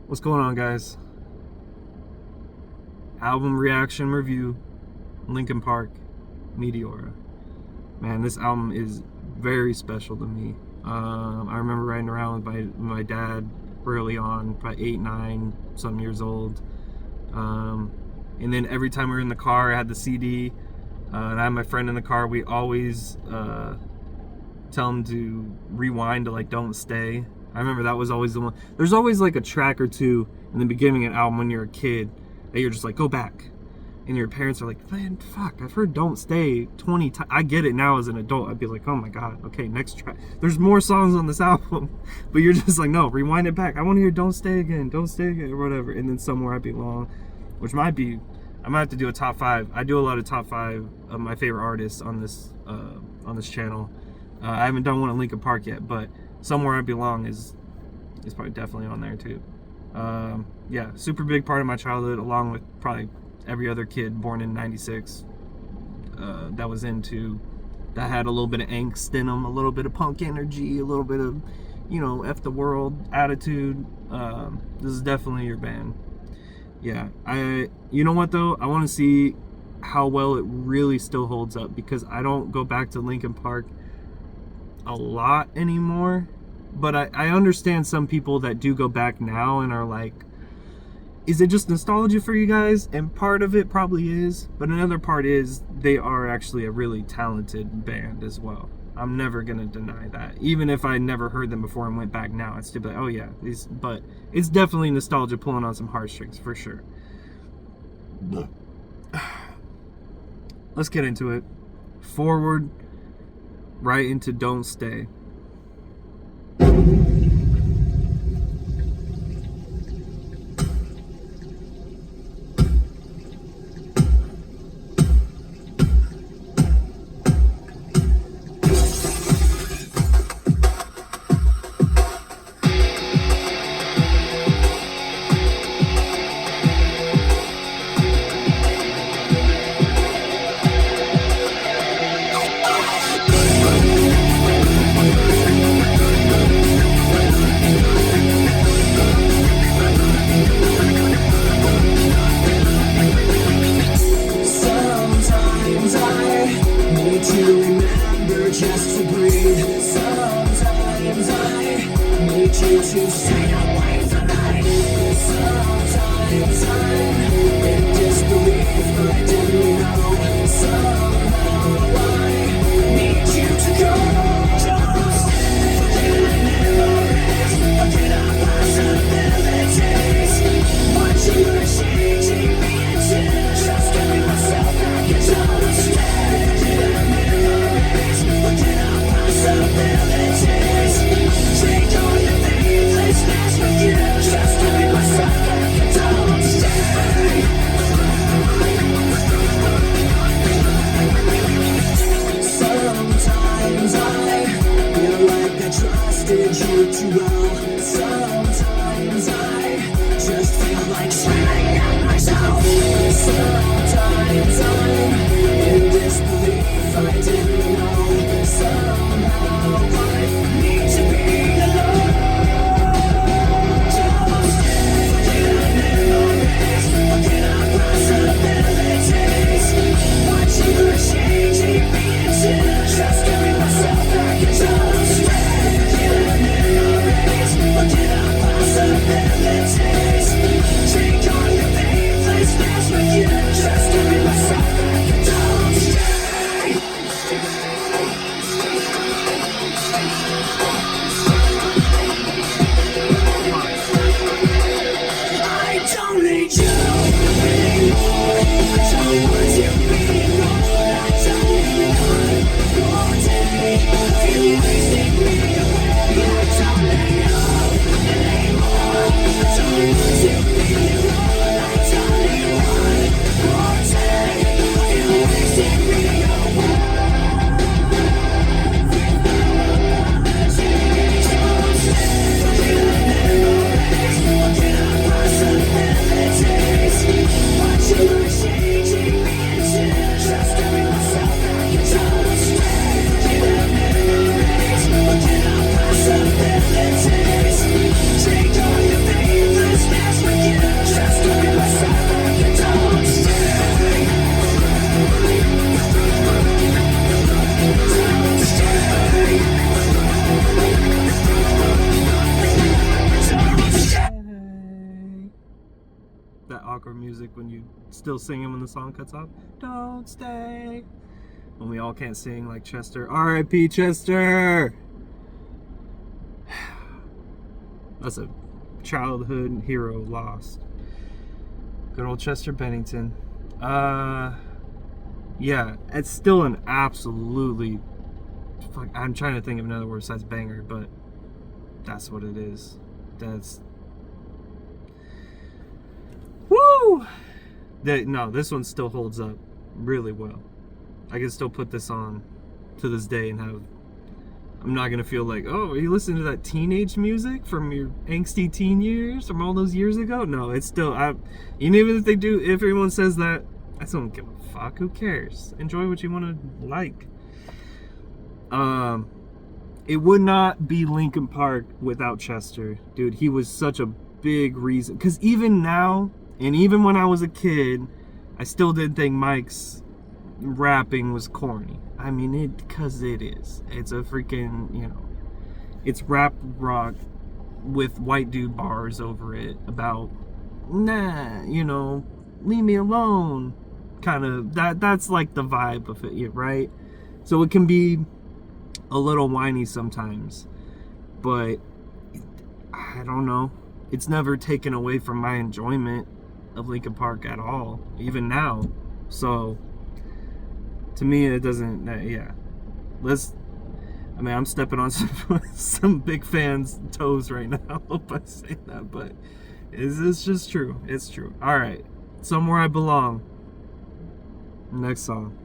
What's going on, guys? Album reaction review, Linkin Park, Meteora. Man, this album is very special to me. I remember riding around with my dad early on, probably 8, 9, some years old. And then every time we were in the car, I had the CD, and I had my friend in the car. We always tell him to rewind to like "Don't Stay." I remember that was always the one. There's always like a track or two in the beginning of an album when you're a kid that you're just like, go back. And your parents are like, man, fuck, I've heard "Don't Stay" 20 times. I get it now as an adult. I'd be like, oh my God, okay, next track. There's more songs on this album. But you're just like, no, rewind it back. I want to hear "Don't Stay" again, "Don't Stay" again, or whatever. And then "Somewhere I Belong," which might be, I might have to do a top 5. I do a lot of top 5 of my favorite artists on this channel. I haven't done one at Linkin Park yet, but "Somewhere I Belong" is probably definitely on there too. Yeah, super big part of my childhood, along with probably every other kid born in '96 that had a little bit of angst in them, a little bit of punk energy, a little bit of, you know, F the world attitude. This is definitely your band. Yeah, you know what though? I want to see how well it really still holds up, because I don't go back to Linkin Park a lot anymore. But I understand some people that do go back now and are like, is it just nostalgia for you guys? And part of it probably is, but another part is they are actually a really talented band as well. I'm never gonna deny that. Even if I never heard them before and went back now, I'd still be like, oh yeah, but it's definitely nostalgia pulling on some heartstrings for sure. Let's get into it. Forward, right into "Don't Stay." Just to breathe. Sometimes I need you to stay away from me. Sometimes I'm in disbelief, I didn't know. Somehow I need you to go. Just forget memories, forget our possibilities. What you are changing me into, just giving myself back and don't stay. Forget memories, forget our possibilities. Take all your faithlessness with you, just giving myself back and don't stay. Sometimes I feel like I trusted you too well. Sometimes I awkward music when you still singing when the song cuts off. Don't stay. When we all can't sing like Chester. R.I.P. Chester. That's a childhood hero lost. Good old Chester Bennington. Yeah, it's still an absolutely, I'm trying to think of another word besides banger, but that's what it is. That's, woo! No, this one still holds up really well. I can still put this on to this day and have, I'm not gonna feel like, oh, are you listening to that teenage music from your angsty teen years from all those years ago? No, it's still, even if they do, if everyone says that, I don't give a fuck. Who cares? Enjoy what you want to like. It would not be Linkin Park without Chester, dude. He was such a big reason. Because even now, and even when I was a kid, I still did think Mike's rapping was corny. I mean, because it is. It's a freaking, it's rap rock with white dude bars over it about, leave me alone. Kind of, that's like the vibe of it, right? So it can be a little whiny sometimes, but I don't know. It's never taken away from my enjoyment of Linkin Park at all, even now. So to me, it doesn't. I'm stepping on some big fans' toes right now by saying that, but it's just true. It's true. All right, Somewhere I Belong. Next song.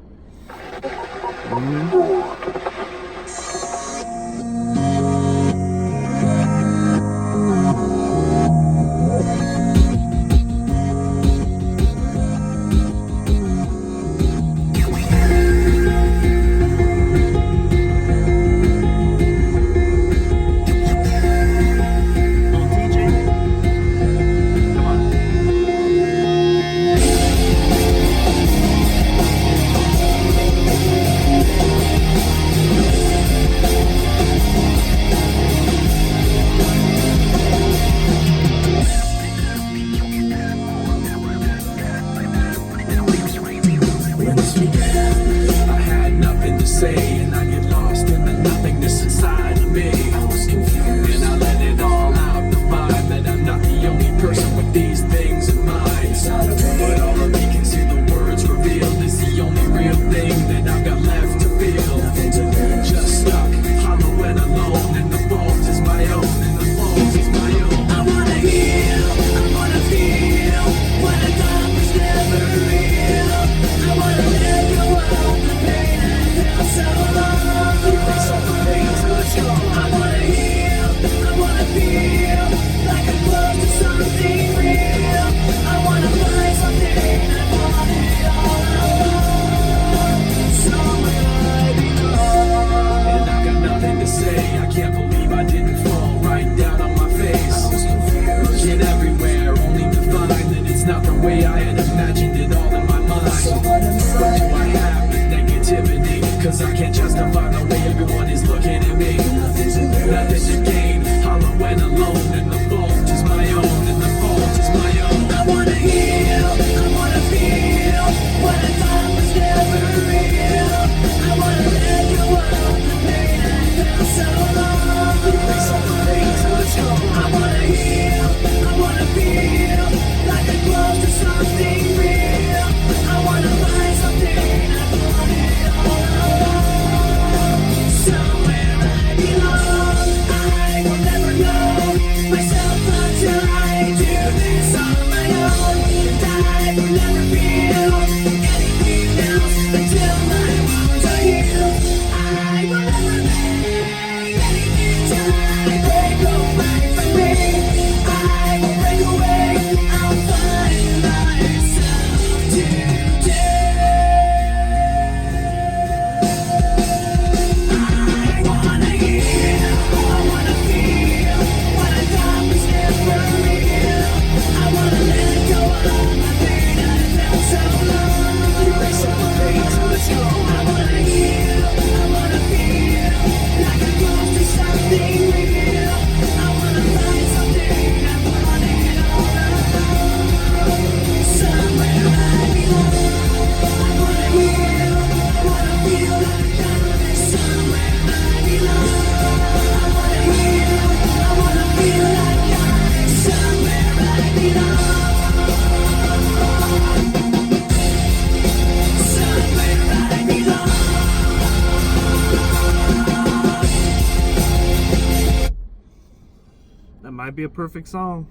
might be a perfect song.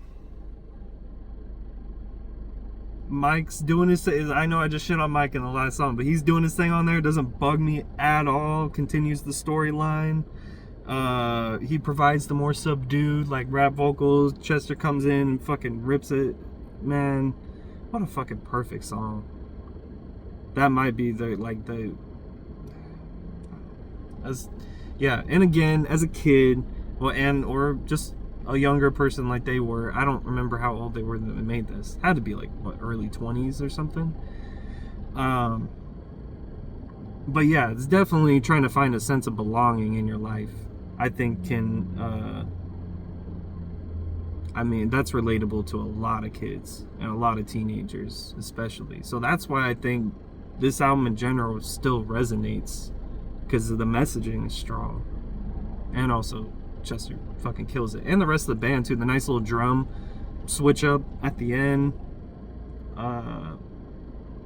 Mike's doing his thing. I know I just shit on Mike in the last song, but he's doing his thing on there. Doesn't bug me at all. Continues the storyline. He provides the more subdued, like, rap vocals. Chester comes in and fucking rips it. Man, what a fucking perfect song. That might be yeah. And again, as a kid, or just a younger person like they were, I don't remember how old they were when they made this. Had to be like, what, early 20s or something. But yeah, it's definitely trying to find a sense of belonging in your life. I think that's relatable to a lot of kids and a lot of teenagers especially. So that's why I think this album in general still resonates, because the messaging is strong. And also Chester fucking kills it, and the rest of the band too. The nice little drum switch up at the end,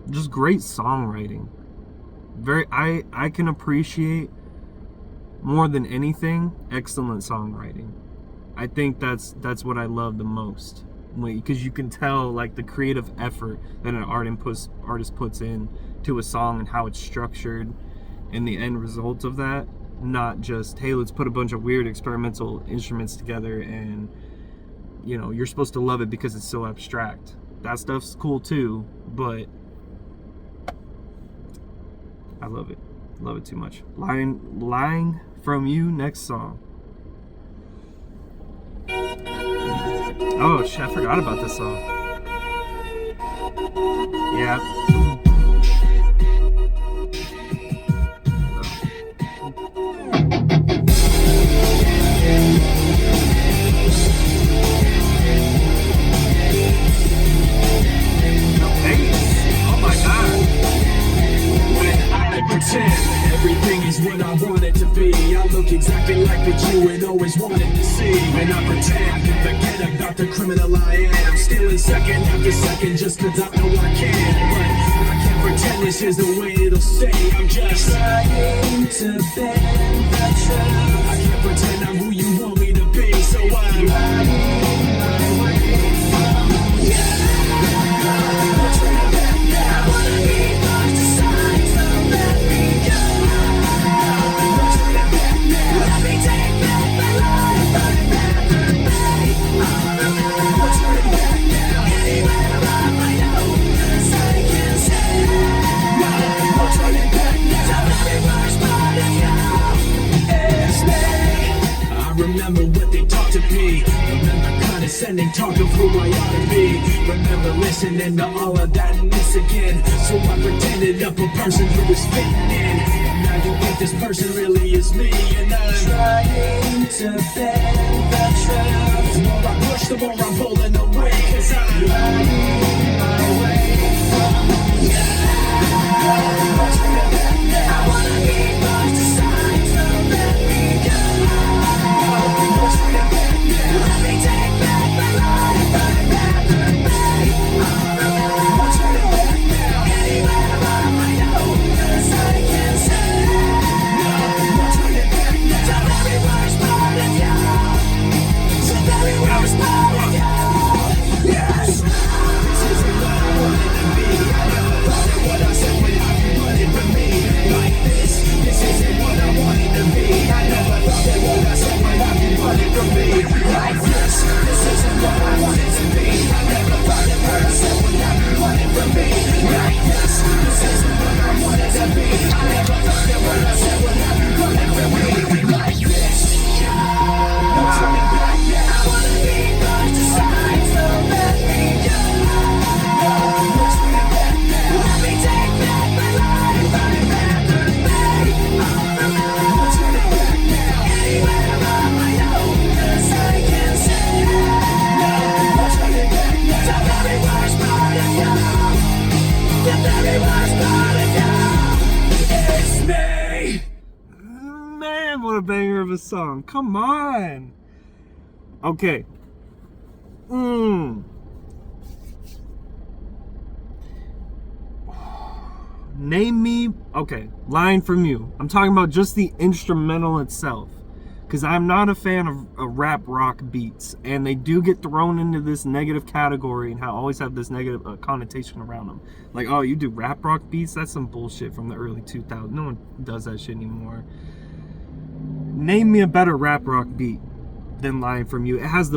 just great songwriting. I can appreciate more than anything excellent songwriting. I think that's what I love the most, because you can tell like the creative effort that an artist puts in to a song and how it's structured and the end result of that. Not just, hey, let's put a bunch of weird experimental instruments together and, you know, you're supposed to love it because it's so abstract. That stuff's cool too, but I love it. Love it too much. Lying from You, next song. Oh shit, I forgot about this song. Yeah. Everything is what I want it to be. I look exactly like what you had always wanted to see. And I pretend to forget about the criminal I am. Stealing second after second just cause I know I can. But I can't pretend this is the way it'll stay. I'm just trying to bend the truth. I can't pretend I'm who you want me to be. So I'm riding my way from you. What's right back now? I wanna be lost aside, so let me go. Let me take back my life, I'd rather be what's right back now. Anywhere I might know, 'cause I can say what's right back now. The very worst part of you is me. I remember what they taught to be. Remember condescending talk of who I ought to be. Remember listening to all of that and this again. So I pretended up a person who was fitting in. Now you think this person really is me, and I'm trying to bend the truth. The more I push, the more I'm pulling away, 'cause I'm riding my way from you. I wanna be lost aside, so let me go. Let me take back my life, I'd rather be what's right back now. Anywhere I might know, 'cause I can say what's right back now. The very worst part of you. The very worst part of you. Yes. This isn't what I wanted to be. I never thought of what I said when I wanted from me. Like this isn't what I wanted to be. I never thought that what I said when I wanted from me. Like this isn't what I wanted to be. I never thought that what I said when I wanted from me. Like this isn't what I wanted to be. I never thought that what I said when I wanted from me. Like this. What's coming back now? I wanna be lost aside, so let me go. What's coming back now? Let me take back my life, I'd rather be. What's coming back now? Anywhere I might know, 'cause I can say what's coming back now. The very worst part of you. The very worst part of you is me. Man, what a banger of a song. Come on. Okay. Name me. Okay, Line From You. I'm talking about just the instrumental itself. because I'm not a fan of rap rock beats, and they do get thrown into this negative category and always have this negative connotation around them. Like, oh, you do rap rock beats? That's some bullshit from the early 2000s. No one does that shit anymore. Name me a better rap rock beat than Lying From You. It has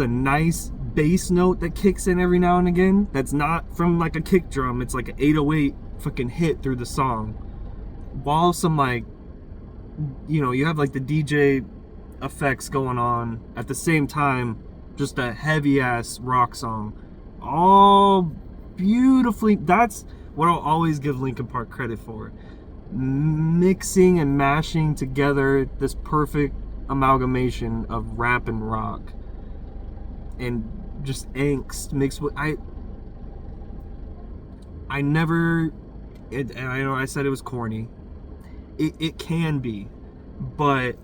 a nice bass note that kicks in every now and again. That's not from like a kick drum. It's like an 808 fucking hit through the song. While some like, you know, you have like the DJ effects going on at the same time, just a heavy ass rock song. All beautifully. That's what I'll always give Linkin Park credit for. Mixing and mashing together this perfect amalgamation of rap and rock. And just angst mixed with I never and I know I said it was corny. It can be, but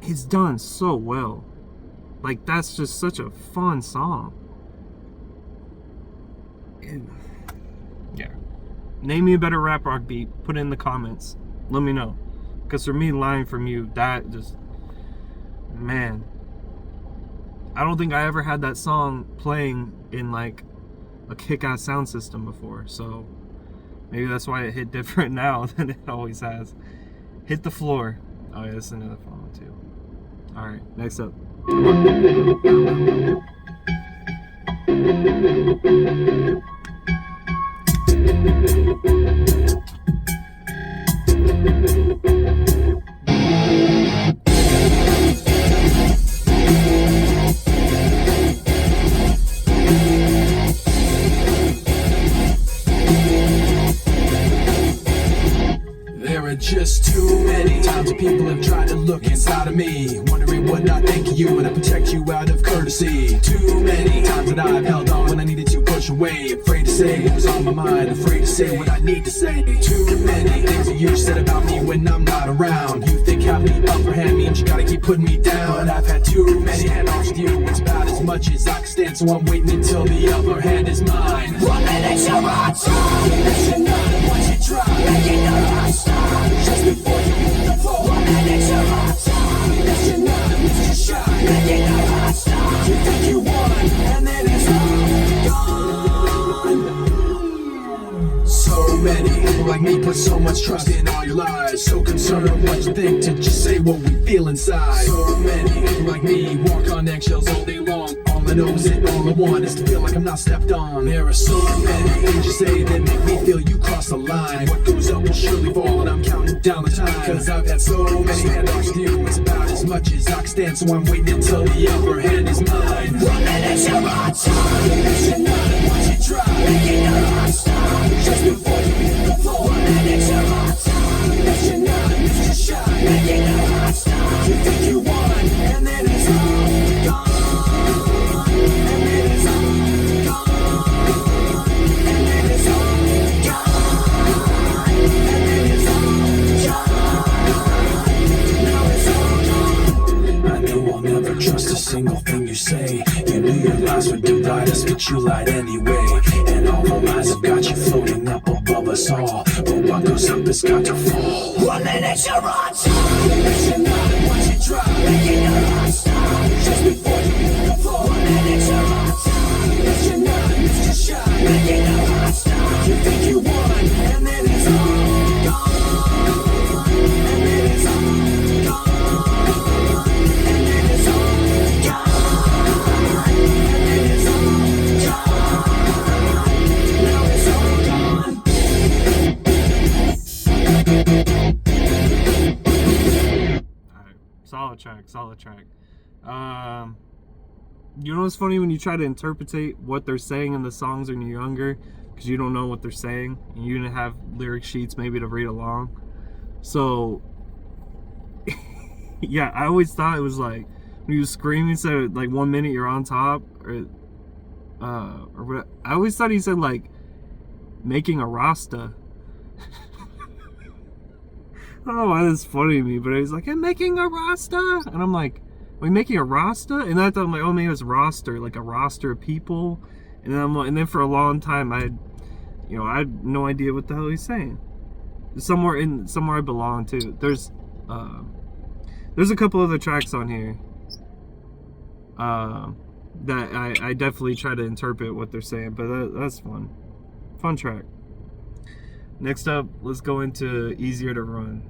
it's done so well. Like, that's just such a fun song. Yeah. Name me a better rap rock beat. Put it in the comments. Let me know. Because for me, Lying From You, that just, man. I don't think I ever had that song playing in like a kick-ass sound system before. So maybe that's why it hit different now than it always has. Hit the Floor. Oh yeah, that's another fun one too. Alright, next up. Just too many times that people have tried to look inside of me, wondering what I think of you when I protect you out of courtesy. Too many times that I've held on when I needed to push away, afraid to say what was on my mind, afraid to say what I need to say. Too many things that you said about me when I'm not around. You think having the upper hand means you gotta keep putting me down, but I've had too many handoffs with you. It's about as much as I can stand, so I'm waiting until the upper hand is mine. 1 minute you're on top, that's enough. Once you try, making your heart stop. Just before you hit the floor, 1 minute you're on top. That's enough, it's just shy, making your heart stop. You think you won, and then it's all gone. So many people like me put so much trust in all your lies, so concerned with what you think to just say what we feel inside. So many people like me walk on eggshells all day long. All I know is that all I want is to feel like I'm not stepped on. There are so many things you say that make me feel you cross the line. What goes up will surely fall, and I'm counting down the time. Cause I've had so many handoffs with you. It's about as much as I can stand, so I'm waiting until the upper hand is mine. 1 minute you're on top, that's enough. Once you try, making your heart stop. Just before you hit the floor, 1 minute you're on top. That's enough, it's just shy, making your heart stop. You think you won, and then it's all gone. Trust a single thing you say. You knew your lies would divide us, but you lied anyway. And all the lies have got you floating up above us all. But what goes up has got to fall. 1 minute you're on top, that's enough. Once you try, making your heart stop. Just before you hit the floor, 1 minute you're on top. That's enough, it's just shy, making your heart stop. You think you won, and then it's all gone. And then it's all gone. Solid track. You know what's funny, when you try to interpretate what they're saying in the songs when you're younger, because you don't know what they're saying, and you didn't have lyric sheets maybe to read along. So, yeah, I always thought it was like, when he was screaming, said like 1 minute you're on top, or what? I always thought he said like making a Rasta. I don't know why that's funny to me, but he's like, I'm making a Rasta, and I'm like, are we making a Rasta? And I thought, I'm like, oh, maybe it was roster, like a roster of people. And then and then for a long time, I had no idea what the hell he's saying. Somewhere I belong to, there's There's a couple other tracks on here that I definitely try to interpret what they're saying, but that's fun track. Next up, let's go into Easier to Run.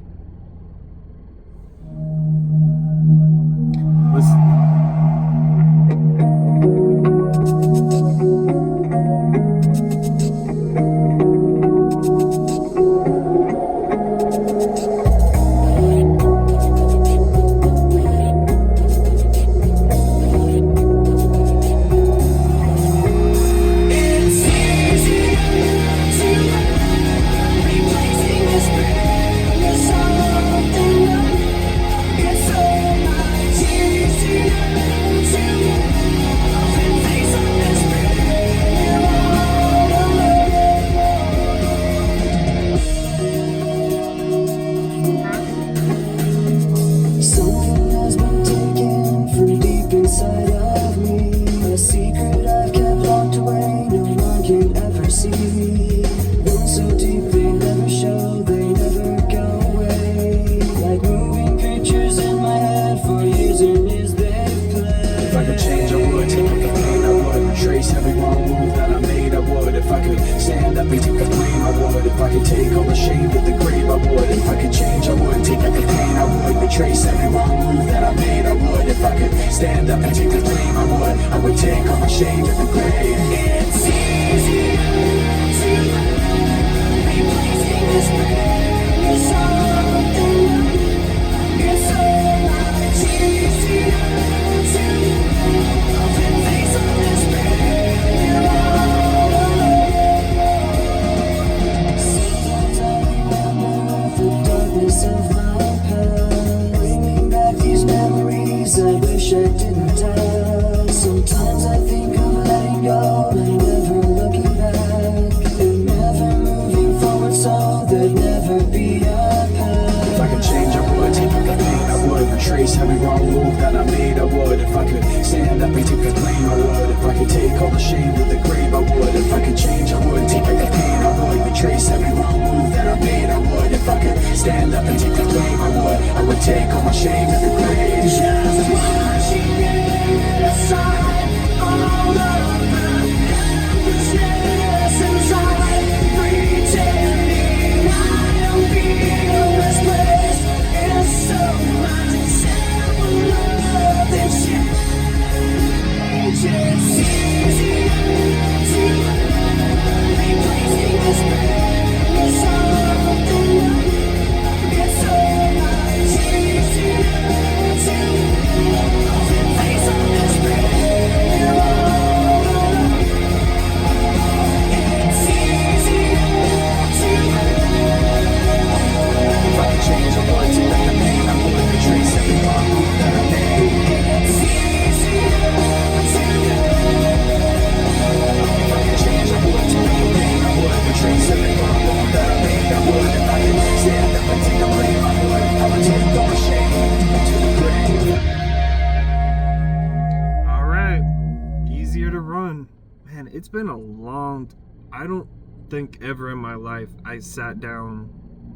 It's been a long I don't think ever in my life I sat down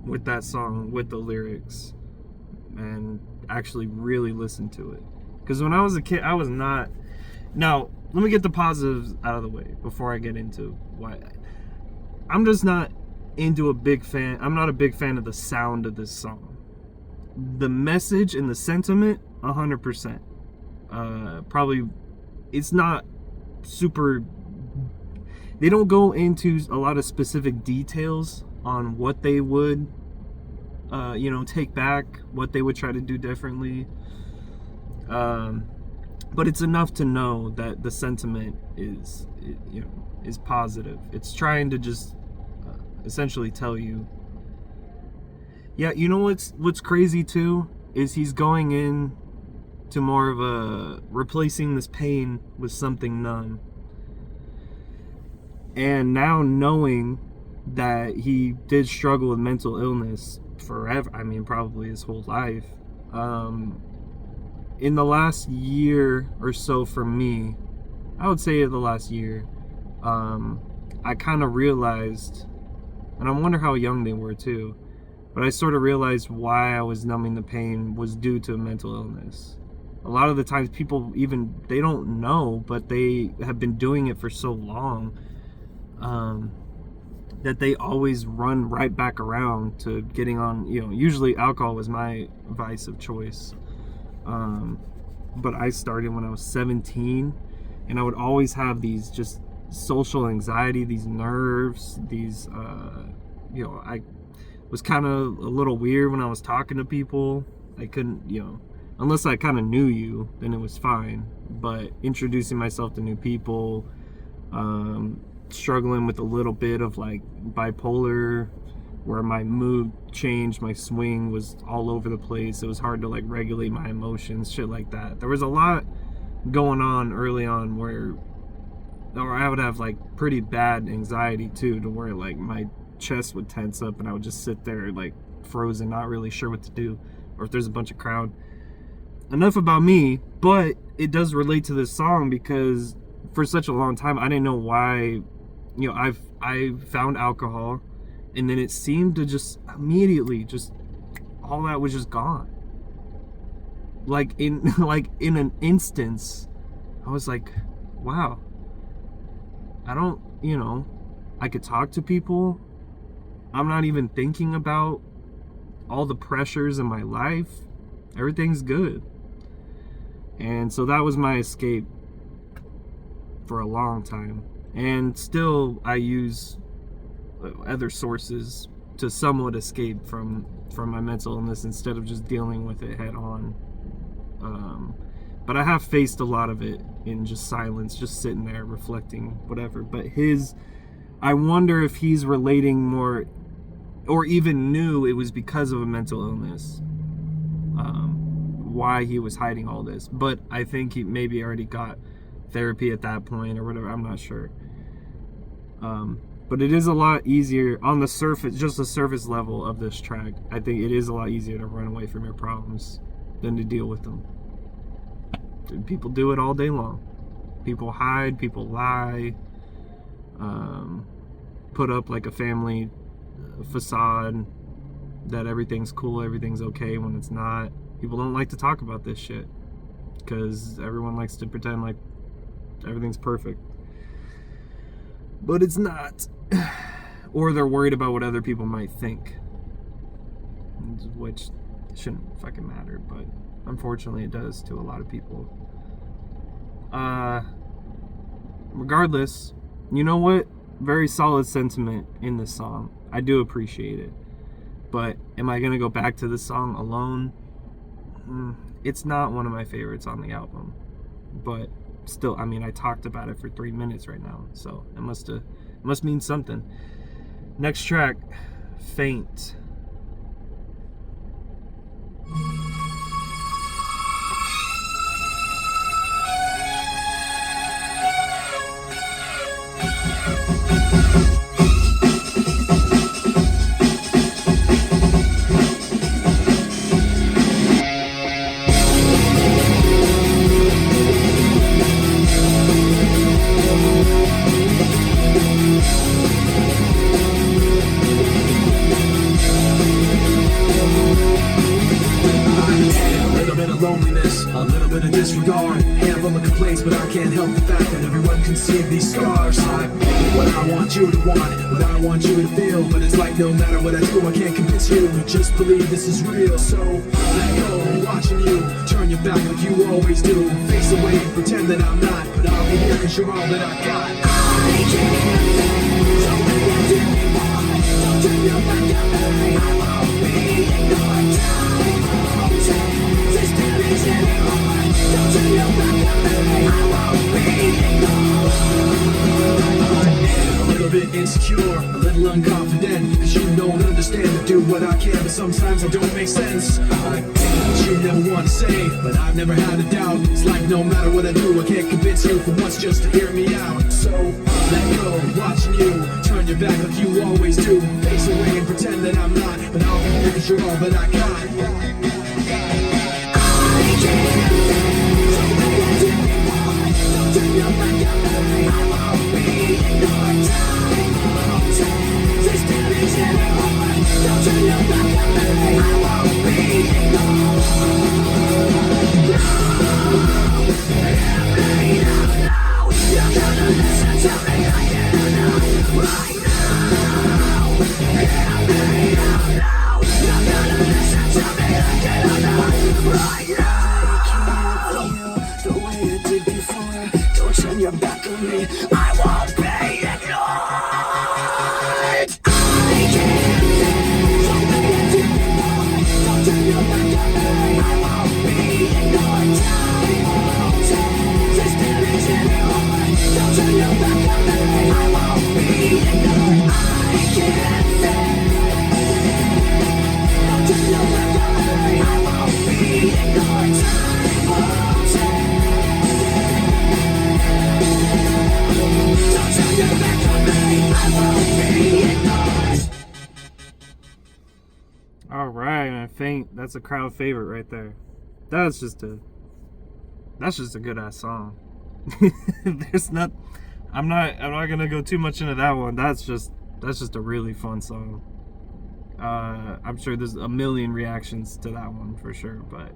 with that song with the lyrics and actually really listened to it, because when I was a kid I was not. Now let me get the positives out of the way before I get into why I'm just not into I'm not a big fan of the sound of this song. The message and the sentiment 100%. Probably it's not super. They don't go into a lot of specific details on what they would, take back, what they would try to do differently. But it's enough to know that the sentiment is positive. It's trying to just essentially tell you. Yeah, you know what's crazy too is he's going in to more of a replacing this pain with something numb. And now knowing that he did struggle with mental illness forever, I mean, probably his whole life. In the last year or so for me, I would say the last year, I kind of realized, and I wonder how young they were too, But I sort of realized why I was numbing the pain was due to a mental illness. A lot of the times people they don't know, but they have been doing it for so long that they always run right back around to getting on, usually alcohol was my vice of choice. But I started when I was 17, and I would always have these just social anxiety, these nerves, these, I was kind of a little weird when I was talking to people. I couldn't, unless I kind of knew you, then it was fine. But introducing myself to new people, struggling with a little bit of like bipolar, where my mood changed, my swing was all over the place. It was hard to like regulate my emotions, shit like that. There was a lot going on early on or I would have like pretty bad anxiety too, to where like my chest would tense up and I would just sit there like frozen, not really sure what to do, or if there's a bunch of crowd. Enough about me, but it does relate to this song because for such a long time I didn't know why. I found alcohol, and then it seemed to just immediately just all that was just gone. Like in an instance, I was like, wow. I don't, I could talk to people. I'm not even thinking about all the pressures in my life. Everything's good. And so that was my escape for a long time. And still I use other sources to somewhat escape from my mental illness instead of just dealing with it head on. But I have faced a lot of it in just silence, just sitting there reflecting, whatever. But I wonder if he's relating more, or even knew it was because of a mental illness, why he was hiding all this. But I think he maybe already got therapy at that point or whatever, I'm not sure. But it is a lot easier on the surface, just the surface level of this track. I think it is a lot easier to run away from your problems than to deal with them. People do it all day long. People hide, people lie, put up like a family facade that everything's cool, everything's okay when it's not. People don't like to talk about this shit because everyone likes to pretend like everything's perfect. But it's not. Or they're worried about what other people might think, which shouldn't fucking matter, but unfortunately it does to a lot of people. Regardless, you know what? Very solid sentiment in this song. I do appreciate it. But am I gonna go back to this song alone? It's not one of my favorites on the album. But still, I mean, I talked about it for 3 minutes right now, so it must mean something. Next track, Faint. A little bit of disregard, handful of complaints, but I can't help the fact that everyone can see these scars. I'm what I want you to want, what I want you to feel, but it's like no matter what I do, I can't convince you to just believe this is real. So let go, watching you turn your back like you always do, face away and pretend that I'm not, but I'll be here cause you're all that I got. I can't, so when you do me wrong, don't turn your back on me, I won't be ignored. Time won't take this damage anymore. Don't turn your back on me, I won't be ignored. A little bit insecure, a little unconfident, cause you don't understand to do what I can, but sometimes I don't make sense. I what you never want to say, but I've never had a doubt. It's like no matter what I do, I can't convince you for once just to hear me out. So let go, watching you turn your back like you always do, face away and pretend that I'm not, but I'll be here cause you're all that I got. I can't, so when you do me wrong, don't turn your back on me, I won't be ignored. Time won't take this damage anymore. Don't turn your back on me. All right, man. Faint. That's a crowd favorite right there. That's just a good ass song. There's not. I'm not gonna go too much into that one. That's just a really fun song. I'm sure there's a million reactions to that one for sure, but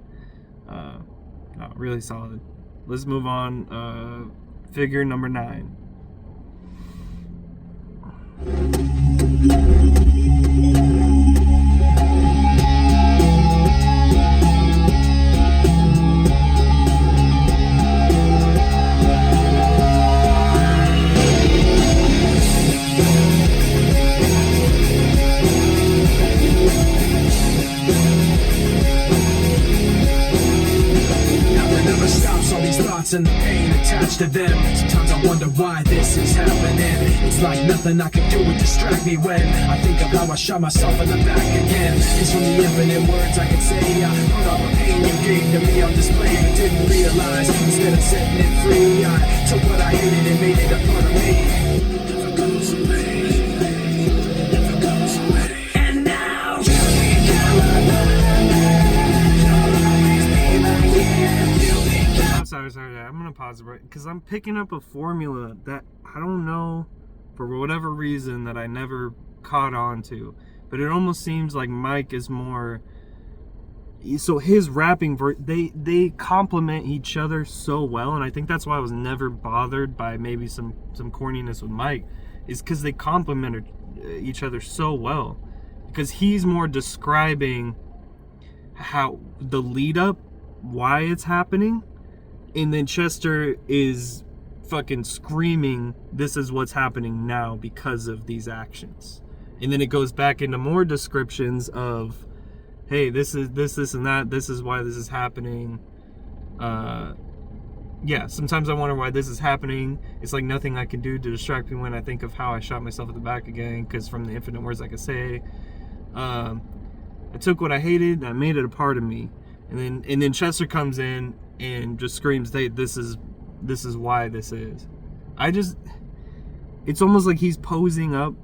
no, really solid. Let's move on. Figure number 9. And the pain attached to them. Sometimes I wonder why this is happening. It's like nothing I can do would distract me when I think of how I shot myself in the back again. It's from the infinite words I can say. I put all the pain you gave to me on display, but didn't realize instead of setting it free, I took what I hated and made it a part of me. Never goes away. Never goes away. And now you Sorry. I'm gonna pause it right because I'm picking up a formula that I don't know for whatever reason that I never caught on to, but it almost seems like Mike is more. So his rapping, they complement each other so well, and I think that's why I was never bothered by maybe some corniness with Mike, is because they complement each other so well. Because he's more describing how the lead up, why it's happening. And then Chester is fucking screaming, this is what's happening now because of these actions. And then it goes back into more descriptions of, hey, this and that, this is why this is happening. Yeah, sometimes I wonder why this is happening. It's like nothing I can do to distract me when I think of how I shot myself in the back again, because from the infinite words I could say, I took what I hated and I made it a part of me. And then Chester comes in and just screams, hey, this is why this is. It's almost like he's posing up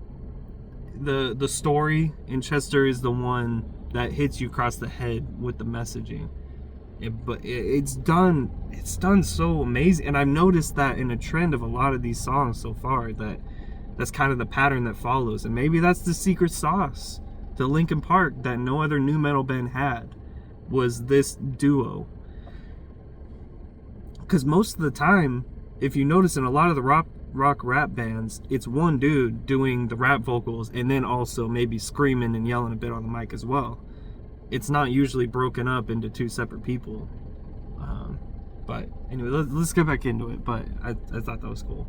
the story, and Chester is the one that hits you across the head with the messaging. But it's done so amazing, and I've noticed that in a trend of a lot of these songs so far, that's kind of the pattern that follows. And maybe that's the secret sauce to Linkin Park that no other nu metal band had, was this duo. Because most of the time, if you notice in a lot of the rock rap bands, it's one dude doing the rap vocals and then also maybe screaming and yelling a bit on the mic as well. It's not usually broken up into two separate people. But anyway, let's get back into it. But I thought that was cool.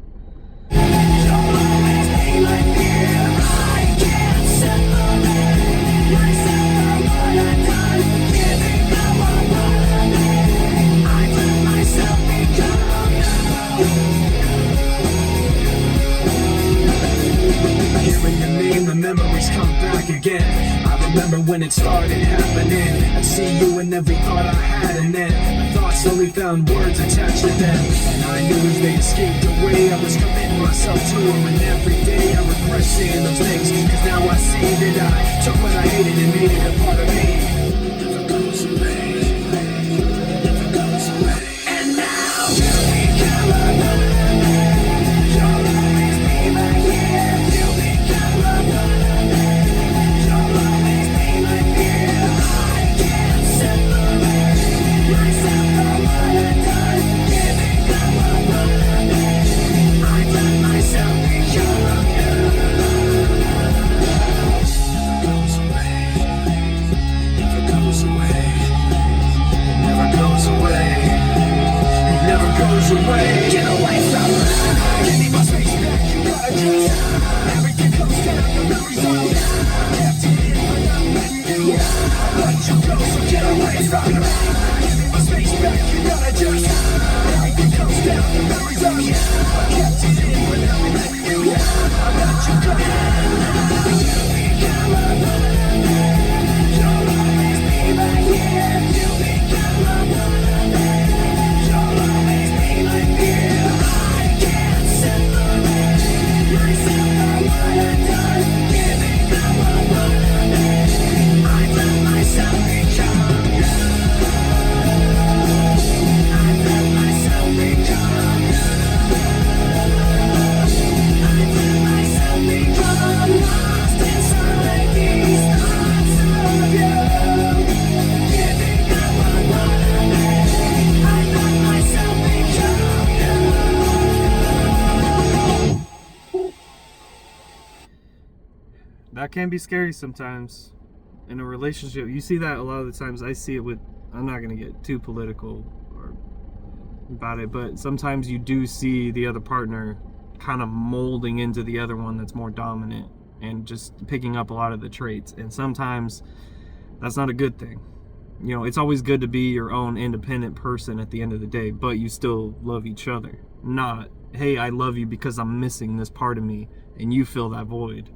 Hearing your name, the memories come back again. I remember when it started happening. I'd see you in every thought I had, and then the thoughts slowly found words attached to them. And I knew as they escaped away, I was committing myself to them. And every day I regret saying those things, cause now I see that I took what I hated and made it a part of me. Never goes away. Never goes away. And now you'll become a part of me. You'll always be my year. You'll become a part of me. You'll always be my fear. I can't separate myself from what I've done. You become a part of me. I let myself become you. Never goes away. that can be scary sometimes in a relationship. You see that a lot of the times. I see it with, I'm not going to get too political or about it, but sometimes you do see the other partner kind of molding into the other one that's more dominant and just picking up a lot of the traits. And sometimes that's not a good thing. You know, it's always good to be your own independent person at the end of the day, but you still love each other. Not, hey, I love you because I'm missing this part of me and you fill that void.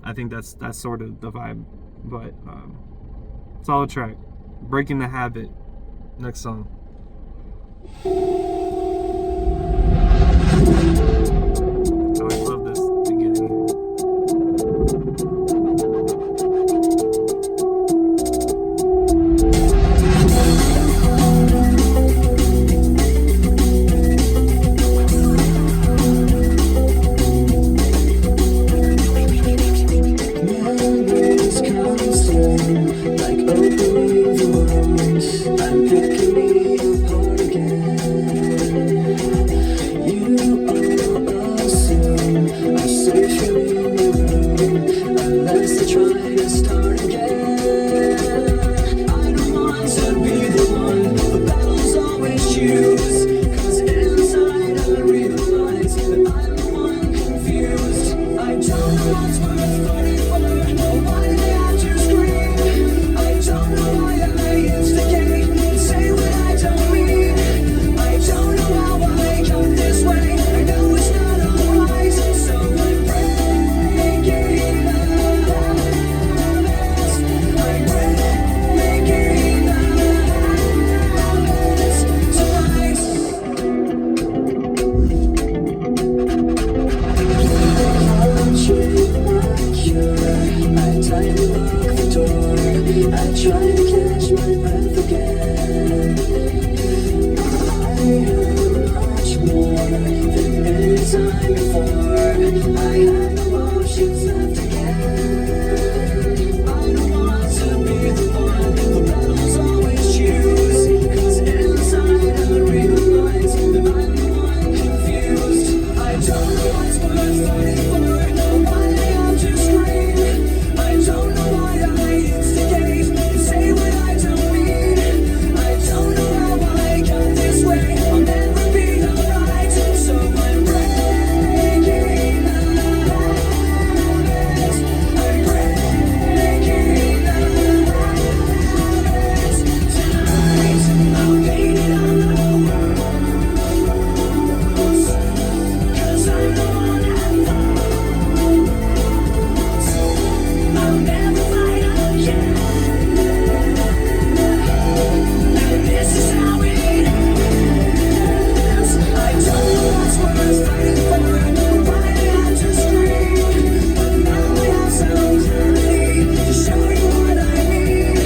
I think that's sort of the vibe. But solid track. Breaking the Habit. Next song. Oh, I love this beginning here. Memories constant, like opening the wounds. I'm picking me apart again. You assume I search for in the room, unless I try to start again. I don't want to be the one the battles always choose, 'cause inside I realize that I'm the one confused. I don't know what's worth fighting for, or why they have to scream. I don't know why I instigate and say what I don't mean. I don't know how I got this way. I know it's not alright, so I'm breaking the habits. I'm breaking the habits tonight. I tightly lock the door. I try to catch my breath again. I have much more than any time before. I have no options left again. I don't want to be the one the battles always choose, 'cause inside I realize that I'm the one confused. I don't know what's worth fighting for, or why they have to scream. I don't know why I instigate and say what I don't mean. I don't know how I got this way. I'll never be alright, so I'm breaking the habits. I'm breaking the habits tonight. I'll paint it on the walls, 'cause I'm the one that falls. I'll never fight again. And this is how it ends. I don't know what's worth fighting for, or why I have to scream. But now I have some clarity to show you what I mean.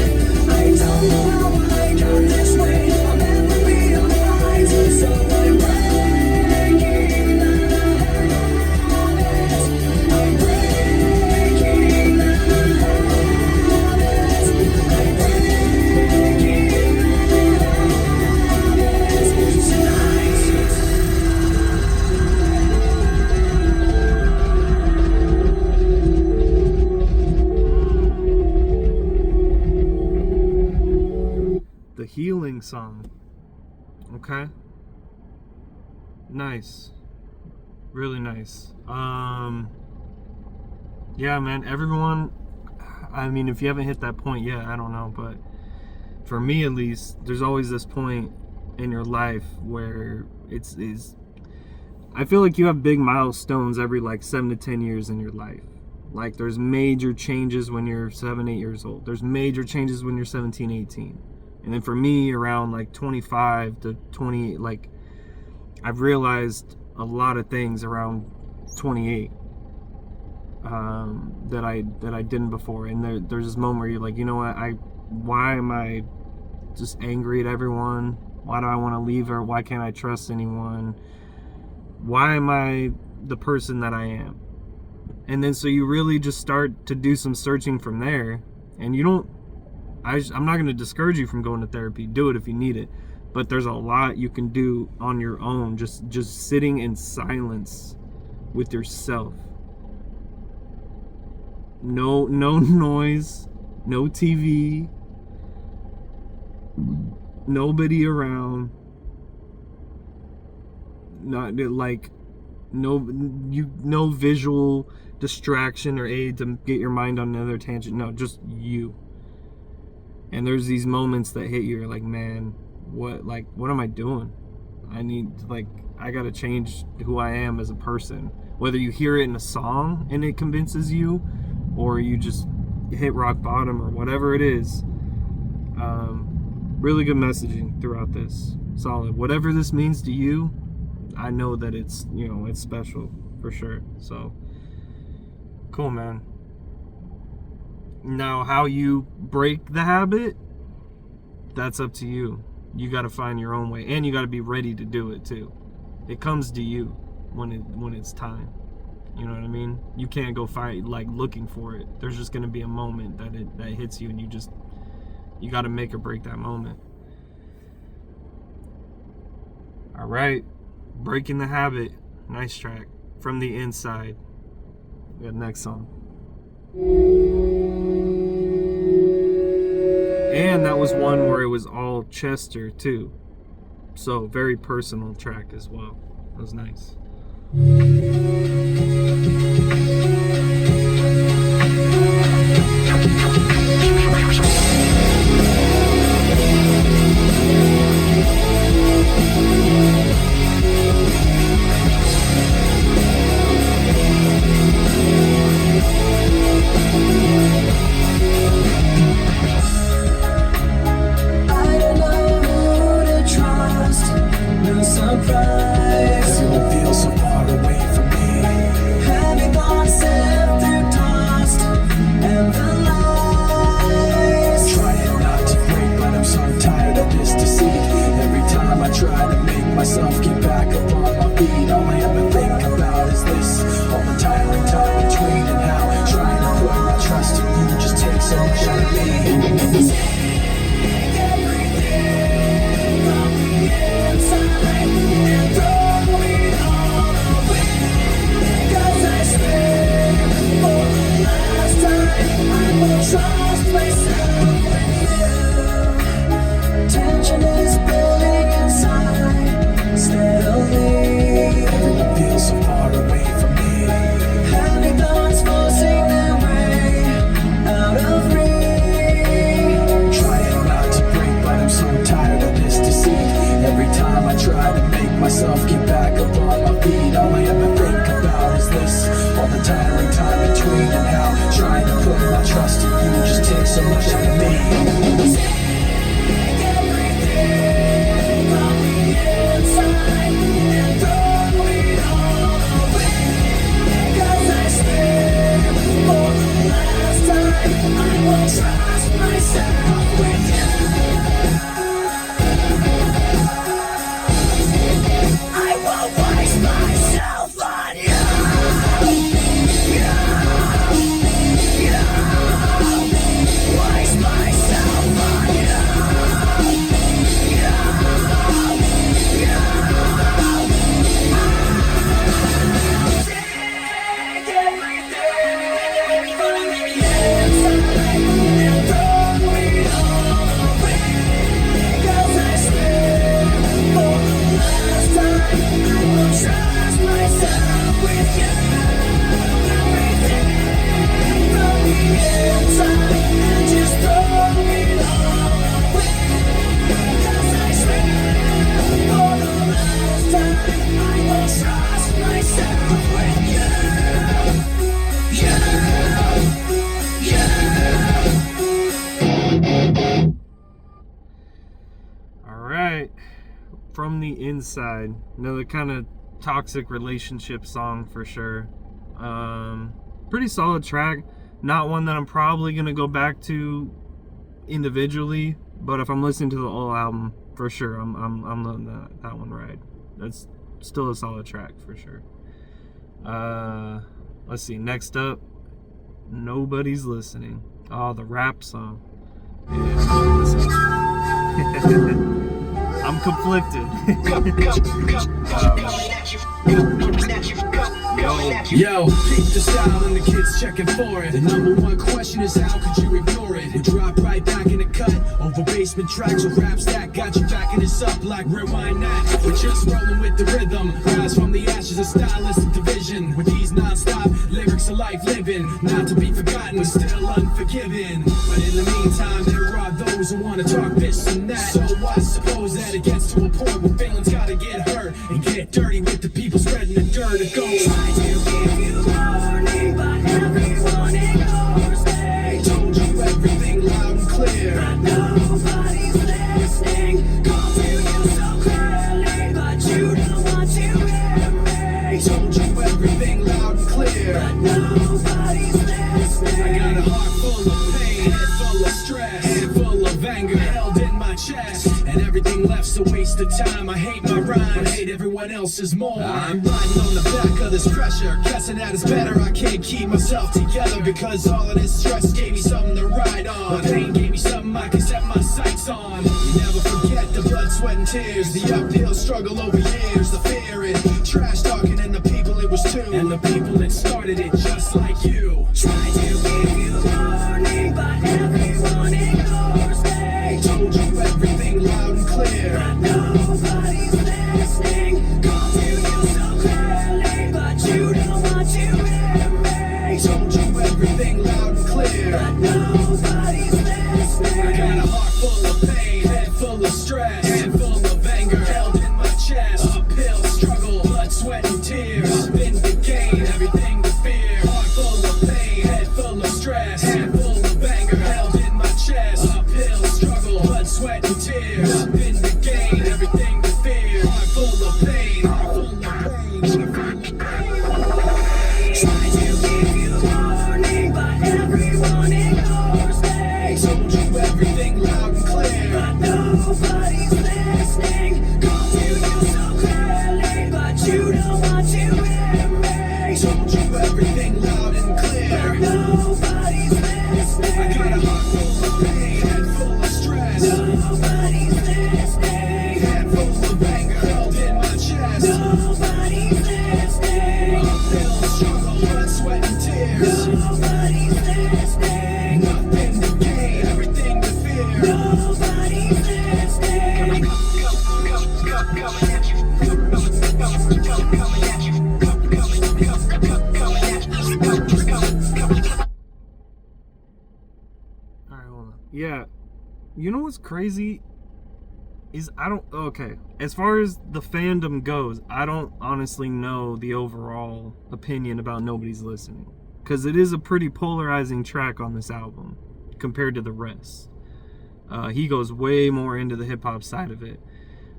I don't know how I got this way. I'll never be alright, so I'm breaking the habits. I'm breaking the habits. I'm breaking the habits tonight. The Healing song. Okay. Nice. Really nice. Yeah, man, everyone, I mean, if you haven't hit that point yet, I don't know, but for me at least, there's always this point in your life where it's I feel like you have big milestones every like 7 to 10 years in your life. Like there's major changes when you're 7, 8 years old. There's major changes when you're 17, 18. And then for me, around like 25 to 28, like I've realized a lot of things around 28 that I didn't before. And there's this moment where you're like, you know what? Why am I just angry at everyone? Why do I want to leave her? Why can't I trust anyone? Why am I the person that I am? And then so you really just start to do some searching from there. And you don't, I'm not going to discourage you from going to therapy. Do it if you need it. But there's a lot you can do on your own, just sitting in silence with yourself. No noise, no TV, nobody around. Not like no visual distraction or aid to get your mind on another tangent. No, just you. And there's these moments that hit you. You're like, man, what am I doing? I gotta change who I am as a person. Whether you hear it in a song and it convinces you, or you just hit rock bottom, or whatever it is. Really good messaging throughout this. Solid. Whatever this means to you, I know that it's special for sure. So cool, man. Now, how you break the habit, that's up to you. You got to find your own way, and you got to be ready to do it too. It comes to you when it's time. You know what I mean? You can't go find looking for it. There's just gonna be a moment that hits you, and you got to make or break that moment. All right, Breaking the Habit, nice track. From the Inside. We got next song. And that was one where it was all Chester too. So very personal track as well. That was nice. Myself get back up on my feet. All I ever think about is this. All the tiring time between and how trying to put my trust in you just takes so much out of me. Take everything from the inside and throw it all away. 'Cause I swear for the last time I will trust myself with you. Tension is building inside. Steadily, everyone feels so far away from me. Heavy thoughts forcing their way out of reach. Trying not to break, but I'm so tired of this deceit. Every time I try to make myself get back up on my feet, all I ever think about is this. All the tiring time between and how trying to put my trust in you just takes so much out of me. Take everything from the inside and throw it all away. 'Cause I swear for the last time I will trust myself with you. I won't waste myself on you. Waste myself on you. From the Inside, another kind of toxic relationship song for sure. Pretty solid track. Not one that I'm probably gonna go back to individually, but if I'm listening to the whole album, for sure, I'm letting that one ride. That's still a solid track for sure. Let's see. Next up, Nobody's Listening. Oh, the rap song. Yeah, listen. I'm conflicted. Yo, Yo, keep the style and the kids checking for it. The number one question is how could you ignore it? We drop right back in the cut over basement tracks with raps that got you backing this up like rewind that. We're just rolling with the rhythm. Rise from the ashes of stylistic division. With these non-stop lyrics of life living, not to be forgotten but still unforgiven. But in the meantime, there are those who wanna talk this and that. So I suppose that it gets to a point where feelings gotta get hurt and get dirty with the people spreading the dirt. It goes. Try to give you warning, but everyone ignores me. Told you everything loud and clear, but nobody's listening. Call to you so clearly, but you don't want to hear me. Told you everything loud and clear, but nobody's listening. I got a heart full of pain, head full of stress, hand full of anger held in my chest, and everything left's a waste of time. I hate my rhymes, but hate everyone else's more. I'm riding on the back of this pressure, guessing that it's better. I can't keep myself together because all of this stress gave me something to ride on. The pain gave me something I can set my sights on. You never forget the blood, sweat, and tears, the uphill struggle over years, the fear, it trash talking, and the people it was too, and the people that started it just like you. Try to give you warning, but everyone ignores me. Told you everything loud and clear, but nobody's listening. Call to you so clearly, but you don't want to hear me. Told you everything loud and clear, but nobody's listening. I got a heart full of pain, head full of stress, hand full of anger held in my chest. Uphill struggle, blood, sweat, and tears. Up in the game, everything to fear. Heart full of pain, head full of stress, hand full of anger held in my chest. Uphill struggle, blood, sweat, and tears. Up in the game, everything to fear. Heart full of pain, heart full of pain. Try to give you warning, but everyone ignores me. Told you everything loud and clear, but nobody's listening. Call to you so clearly, but you don't want to hear me. Told you everything loud and clear, but nobody's listening. I got a heart full of pain, head full of stress. Nobody's listening. Head full of anger held in my chest. Nobody's listening. Uphill struggle, blood, sweat, and tears. Nobody's listening. Nothing to gain, everything to fear. Nobody's listening. Coming at you. Coming at you. Alright, hold on. Yeah. You know what's crazy? Okay. As far as the fandom goes, I don't honestly know the overall opinion about Nobody's Listening. Because it is a pretty polarizing track on this album compared to the rest. He goes way more into the hip-hop side of it.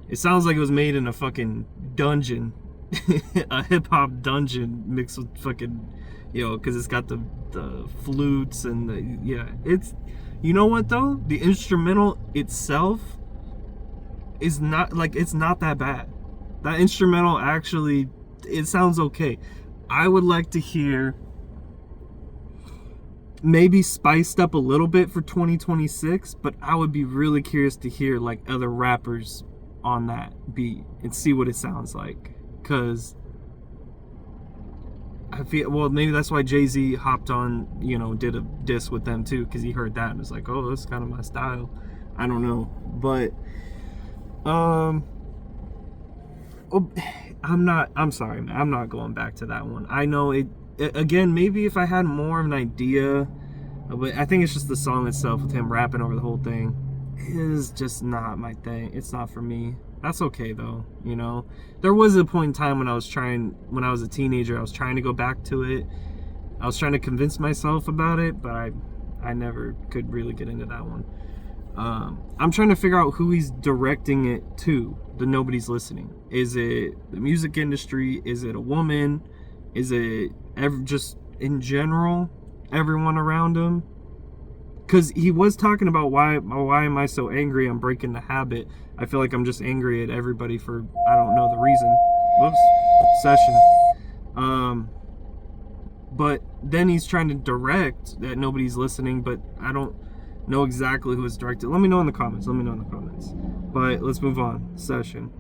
It sounds like it was made in a fucking dungeon. A hip-hop dungeon mixed with fucking, because it's got the flutes and it's, you know what though? The instrumental itself is not, it's not that bad. That instrumental actually, it sounds okay. I would like to hear maybe spiced up a little bit for 2026, but I would be really curious to hear other rappers on that beat and see what it sounds like, because I feel, well, maybe that's why Jay-Z hopped on, did a diss with them too, because he heard that and was like, oh, that's kind of my style. I don't know, but I'm sorry, man, I'm not going back to that one. I know it again, maybe if I had more of an idea, but I think it's just the song itself with him rapping over the whole thing is just not my thing. It's not for me. That's okay though, There was a point in time when I was a teenager, I was trying to go back to it. I was trying to convince myself about it, but I never could really get into that one. I'm trying to figure out who he's directing it to, the Nobody's Listening. Is it the music industry? Is it a woman? Is it just in general, everyone around him? Because he was talking about why am I so angry I'm breaking the habit. I feel like I'm just angry at everybody for, I don't know the reason. Whoops, obsession. But then he's trying to direct that Nobody's Listening, but I don't know exactly who it's directed. Let me know in the comments. But let's move on. Session.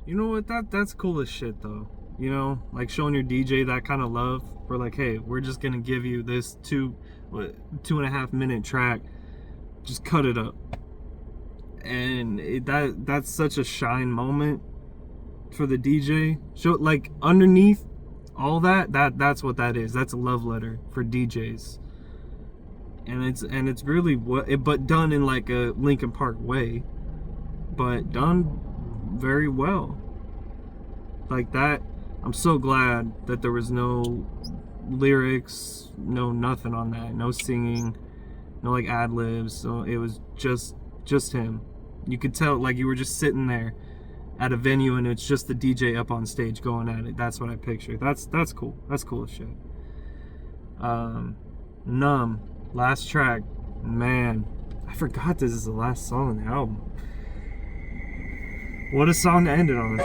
You know what? That's cool as shit, though. You know, like showing your DJ that kind of love. We're like, hey, we're just gonna give you this 2.5 minute track. Just cut it up. And that's such a shine moment for the DJ. Show, like, underneath all that's what that is. That's a love letter for DJs. And it's really but done in like a Linkin Park way, but done very well. Like that, I'm so glad that there was no lyrics, no nothing on that, no singing, no like ad libs. So it was just him. You could tell, like, you were just sitting there at a venue and it's just the DJ up on stage going at it. That's what I picture. That's cool. That's cool as shit. Numb, last track. Man, I forgot this is the last song on the album. What a song to end it on.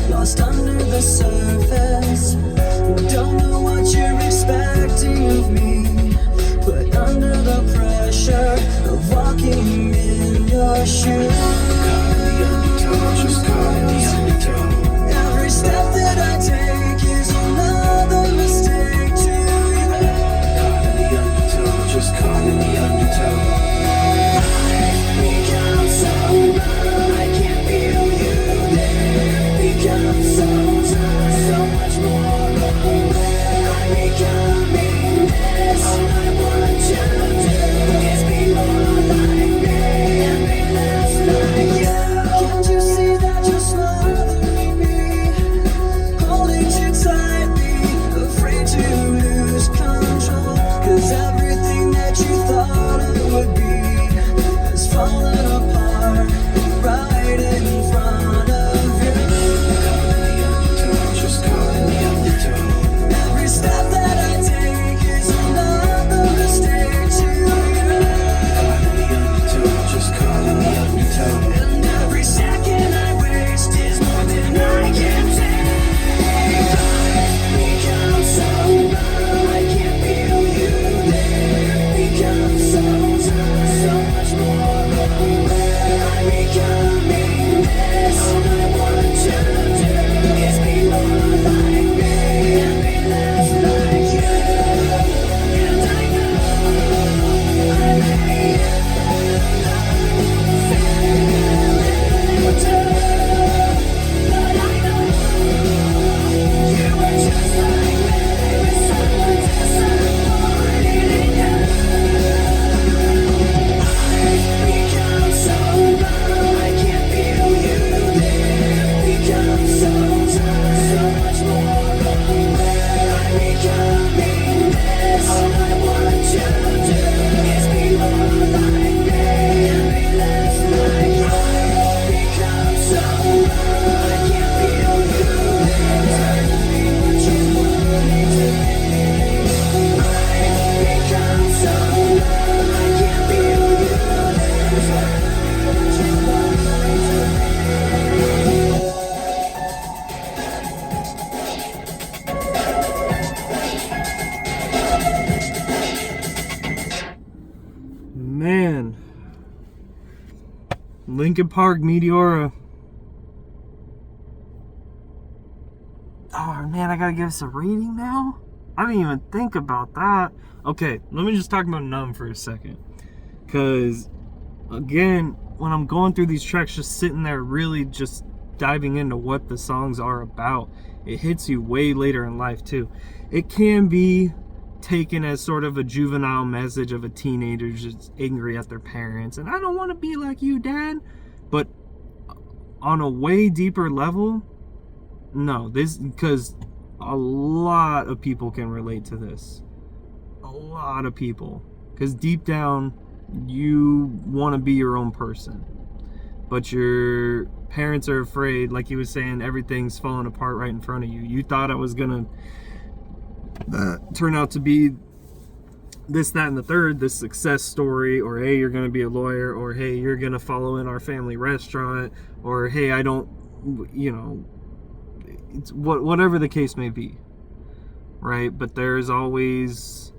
Lost under the surface. Don't know what you're expecting of me, but under the pressure of walking in your shoes, just caught in the undertow. Every step that I take is another mistake to you. Caught in the undertow, just caught in the undertow. I've become so numb, I can't feel you there. Become so much more aware. I'm becoming this. All I want you to do is be more like me and be less like you. Can't you see that you're smothering me, holding too tightly, afraid to lose control? 'Cause everything that you thought it would be has fallen apart right in front of you. Every step that I take is another mistake to you. Just caught in the undertow. And every second I waste is more than I can take. I've become so numb, I can't feel you there. Become so much more aware. I'm becoming this. All I want you to do is be more like me and be less like you. And I know I may fail too, but I know you were just like me, with someone disappointed in you. I've become so numb, I can't feel you there. Become so much more aware. I'm becoming this. All I want you to do is be more like me and be less like you. I've become so numb, I can't feel you there. Turn to be what you want me to be. I've become so numb, I can't feel you there. Turn to be what you want me to be. Man, Linkin Park, Meteora. Oh man, I gotta give us a rating now? I didn't even think about that. Okay, let me just talk about Numb for a second. Because, again, when I'm going through these tracks, just sitting there really just diving into what the songs are about, it hits you way later in life too. It can be taken as sort of a juvenile message of a teenager just angry at their parents and I don't want to be like you, Dad. But on a way deeper level, no, this, because a lot of people can relate to this. A lot of people, because deep down you want to be your own person, but your parents are afraid, like he was saying, everything's falling apart right in front of you. You thought it was gonna turn out to be this, that, and the third, this success story, or hey, you're going to be a lawyer, or hey, you're going to follow in our family restaurant, or hey, I don't, it's whatever the case may be, right? But there's always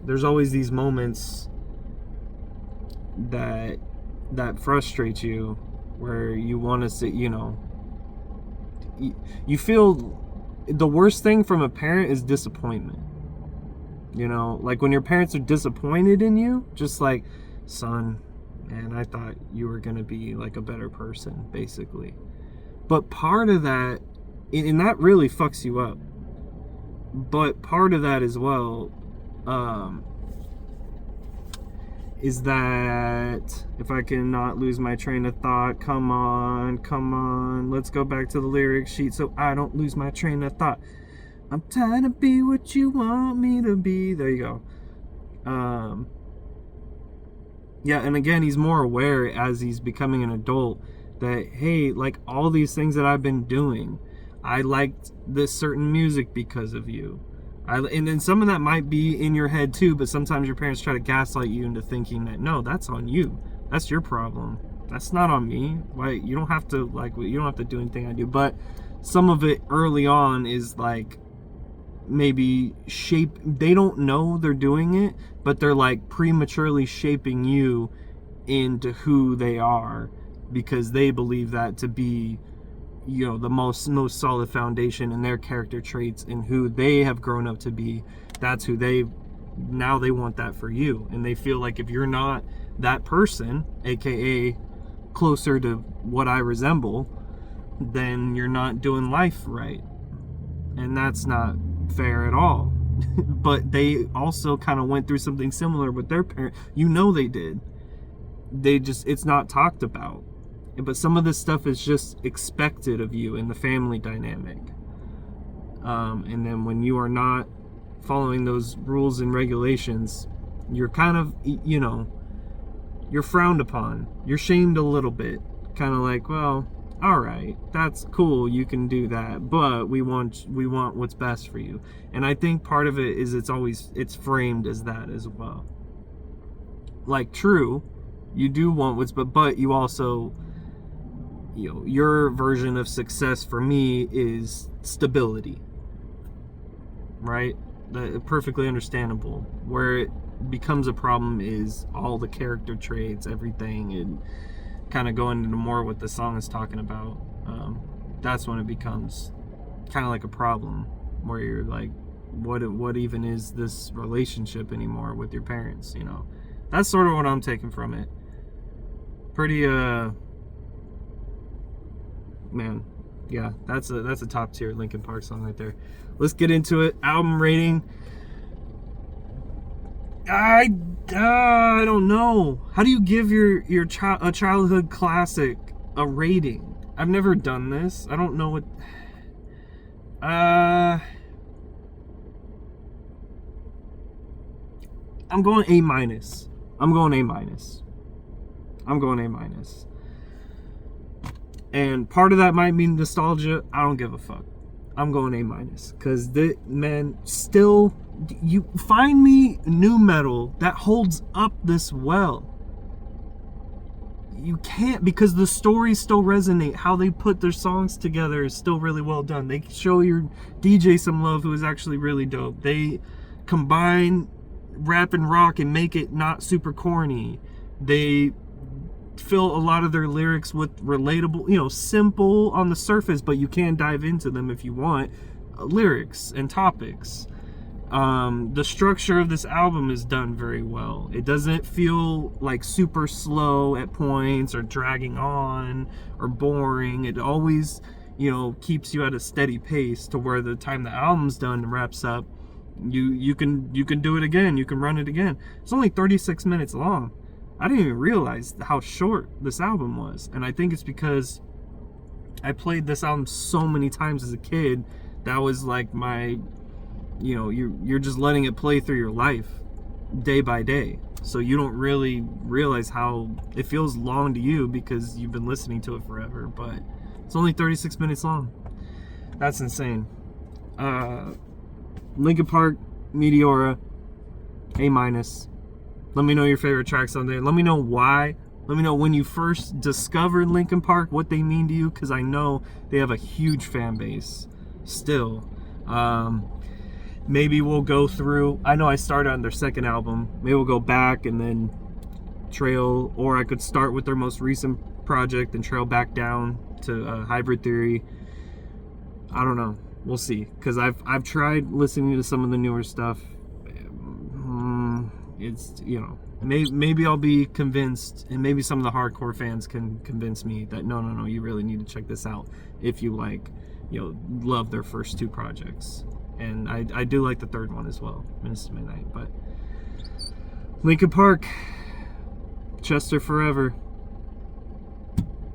these moments that frustrate you, where you want to say, you feel the worst thing from a parent is disappointment. Like when your parents are disappointed in you, just like, son, man, I thought you were gonna be like a better person, basically. But part of that, and that really fucks you up, but part of that as well, is that, if I can not lose my train of thought, come on, let's go back to the lyric sheet so I don't lose my train of thought. I'm trying to be what you want me to be. There you go. Yeah, and again, he's more aware as he's becoming an adult that, hey, like all these things that I've been doing, I liked this certain music because of you. And then some of that might be in your head too, but sometimes your parents try to gaslight you into thinking that, no, that's on you. That's your problem. That's not on me. Why, you don't have to do anything I do. But some of it early on is like, maybe they don't know they're doing it, but they're like prematurely shaping you into who they are, because they believe that to be, the most solid foundation in their character traits and who they have grown up to be. That's who they want that for you. And they feel like if you're not that person, aka closer to what I resemble, then you're not doing life right. And that's not fair at all. But they also kind of went through something similar with their parents. They did. It's not talked about. But some of this stuff is just expected of you in the family dynamic. And then when you are not following those rules and regulations, you're kind of, you're frowned upon. You're shamed a little bit. Kind of like, well, all right, that's cool, you can do that, but we want what's best for you. And I think part of it is it's framed as that as well. Like, true, you do want but you also, your version of success for me is stability, right? Perfectly understandable. Where it becomes a problem is all the character traits, everything, and kind of going into more what the song is talking about. That's when it becomes kind of like a problem, where you're like, what even is this relationship anymore with your parents? That's sort of what I'm taking from it. Pretty man, yeah, that's a top tier Linkin Park song right there. Let's get into it. Album rating, I don't know. How do you give a childhood classic a rating? I've never done this. I don't know what. I'm going A minus. And part of that might mean nostalgia. I don't give a fuck. I'm going A minus, because still, you find me new metal that holds up this well. You can't, because the stories still resonate. How they put their songs together is still really well done. They show your DJ some love, who is actually really dope. They combine rap and rock and make it not super corny. They fill a lot of their lyrics with relatable, simple on the surface, but you can dive into them if you want, lyrics and topics. The structure of this album is done very well. It doesn't feel like super slow at points, or dragging on, or boring. It always, keeps you at a steady pace, to where the time the album's done and wraps up, you can do it again. You can run it again. It's only 36 minutes long. I didn't even realize how short this album was. And I think it's because I played this album so many times as a kid. That was like my, you're just letting it play through your life day by day. So you don't really realize how it feels long to you, because you've been listening to it forever. But it's only 36 minutes long. That's insane. Linkin Park, Meteora, A-. Let me know your favorite tracks on there. Let me know why. Let me know when you first discovered Linkin Park, what they mean to you, because I know they have a huge fan base still. Maybe we'll go through, I know I started on their second album. Maybe we'll go back and then trail, or I could start with their most recent project and trail back down to Hybrid Theory. I don't know. We'll see. Because I've tried listening to some of the newer stuff. It's, you know, maybe I'll be convinced, and maybe some of the hardcore fans can convince me that no, you really need to check this out if you like, you know, love their first two projects. And I do like the third one as well, Minutes to Midnight. But Linkin Park, Chester forever.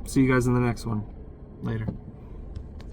See you guys in the next one. Later.